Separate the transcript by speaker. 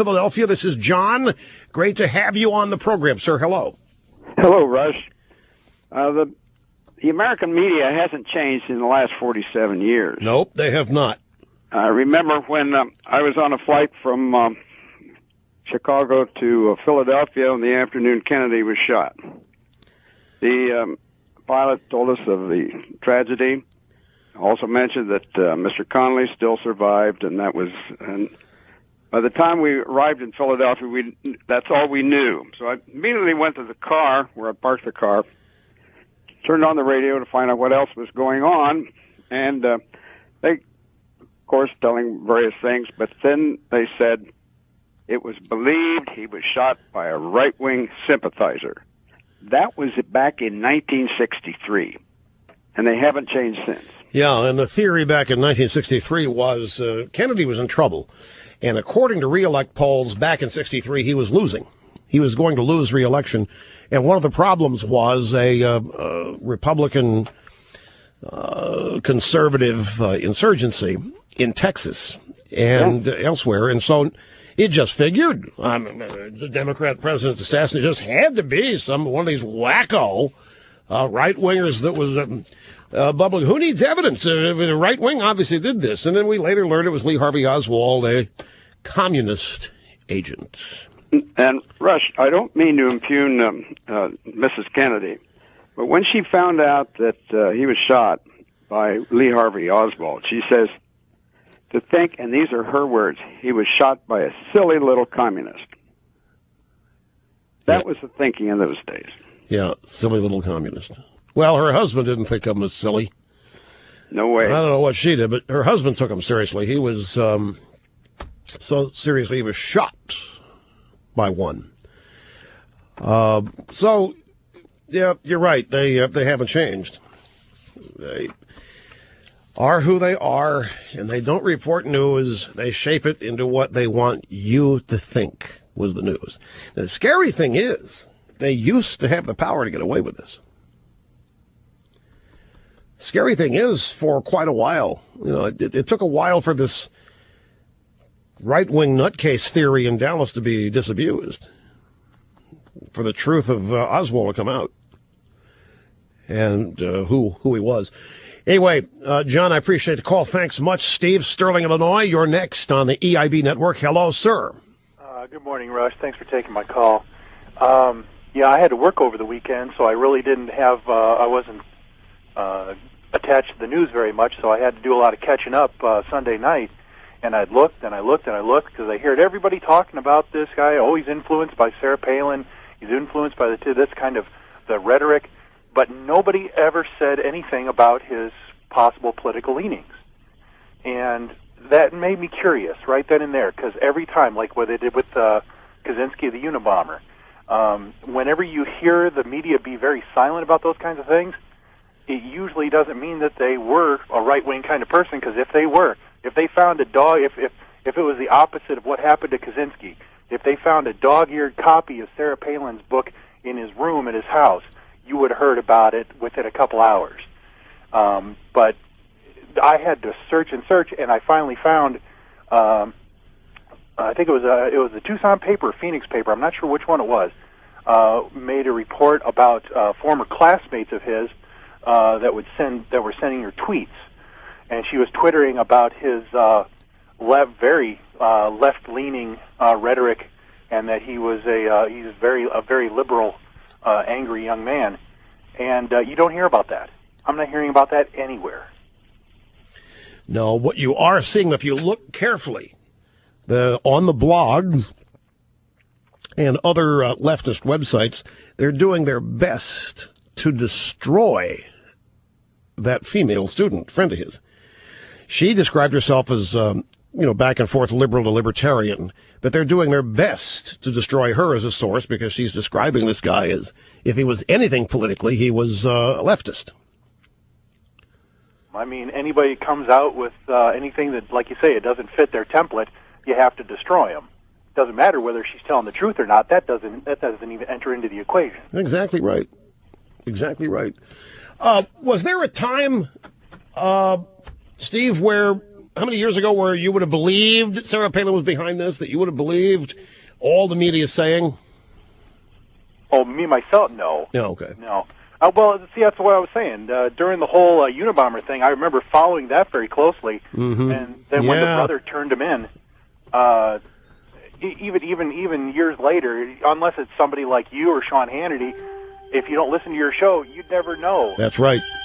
Speaker 1: Philadelphia. This is John. Great to have you on the program, sir. Hello.
Speaker 2: Hello, Rush. The American media hasn't changed in the last 47 years.
Speaker 1: Nope, they have not.
Speaker 2: I remember when I was on a flight from Chicago to Philadelphia in the afternoon, Kennedy was shot. The pilot told us of the tragedy. Also mentioned that Mr. Connolly still survived, and by the time we arrived in Philadelphia, that's all we knew. So I immediately went to the car, where I parked the car, turned on the radio to find out what else was going on, and they, of course, telling various things, but then they said it was believed he was shot by a right-wing sympathizer. That was back in 1963, and they haven't changed since.
Speaker 1: Yeah, and the theory back in 1963 was Kennedy was in trouble. And according to re-elect polls back in 63, he was losing. He was going to lose re-election. And one of the problems was a Republican conservative insurgency in Texas and elsewhere. And so it just figured the Democrat president's assassin just had to be one of these wacko right-wingers that was bubbling. Who needs evidence? The right wing obviously did this. And then we later learned it was Lee Harvey Oswald, a communist agent.
Speaker 2: And, Rush, I don't mean to impugn Mrs. Kennedy, but when she found out that he was shot by Lee Harvey Oswald, she says, to think, and these are her words, he was shot by a silly little communist. That was the thinking in those days.
Speaker 1: Yeah, silly little communist. Well, her husband didn't think of him as silly.
Speaker 2: No way.
Speaker 1: I don't know what she did, but her husband took him seriously. He was so seriously he was shot by one. So, yeah, you're right. They haven't changed. They are who they are, and they don't report news. They shape it into what they want you to think was the news. Now, the scary thing is, they used to have the power to get away with this. Scary thing is, for quite a while, it took a while for this right-wing nutcase theory in Dallas to be disabused, for the truth of Oswald to come out, and who he was. Anyway, John, I appreciate the call. Thanks much. Steve, Sterling, Illinois, you're next on the EIB Network. Hello, sir.
Speaker 3: Good morning, Rush. Thanks for taking my call. I had to work over the weekend, so I really didn't have, I wasn't attached to the news very much, so I had to do a lot of catching up Sunday night. And I looked and I looked and I looked because I heard everybody talking about this guy. Oh, he's influenced by Sarah Palin. He's influenced by this kind of the rhetoric. But nobody ever said anything about his possible political leanings. And that made me curious right then and there, because every time, like what they did with Kaczynski, the Unabomber, whenever you hear the media be very silent about those kinds of things, it usually doesn't mean that they were a right-wing kind of person, because if they found a dog, if it was the opposite of what happened to Kaczynski, if they found a dog-eared copy of Sarah Palin's book in his room at his house, you would have heard about it within a couple hours. But I had to search and search, and I finally found, I think it was the Tucson paper, Phoenix paper, I'm not sure which one it was, made a report about former classmates of his that were sending her tweets, and she was twittering about his very left-leaning rhetoric, and that he was he's a very liberal, angry young man, and you don't hear about that. I'm not hearing about that anywhere.
Speaker 1: No, what you are seeing, if you look carefully, on the blogs and other leftist websites, they're doing their best to destroy that female student, friend of his. She described herself as, back and forth liberal to libertarian, but they're doing their best to destroy her as a source, because she's describing this guy as, if he was anything politically, he was a leftist.
Speaker 3: I mean, anybody comes out with anything that, like you say, it doesn't fit their template, you have to destroy them. Doesn't matter whether she's telling the truth or not. That doesn't even enter into the equation.
Speaker 1: Exactly right. Exactly right. Was there a time, Steve, where how many years ago where you would have believed Sarah Palin was behind this, that you would have believed all the media is saying?
Speaker 3: Oh, me, myself, no.
Speaker 1: Yeah, okay.
Speaker 3: No. Well, see, that's what I was saying. During the whole Unabomber thing, I remember following that very closely.
Speaker 1: Mm-hmm.
Speaker 3: And then when the brother turned him in, even years later, unless it's somebody like you or Sean Hannity, if you don't listen to your show, you'd never know.
Speaker 1: That's right.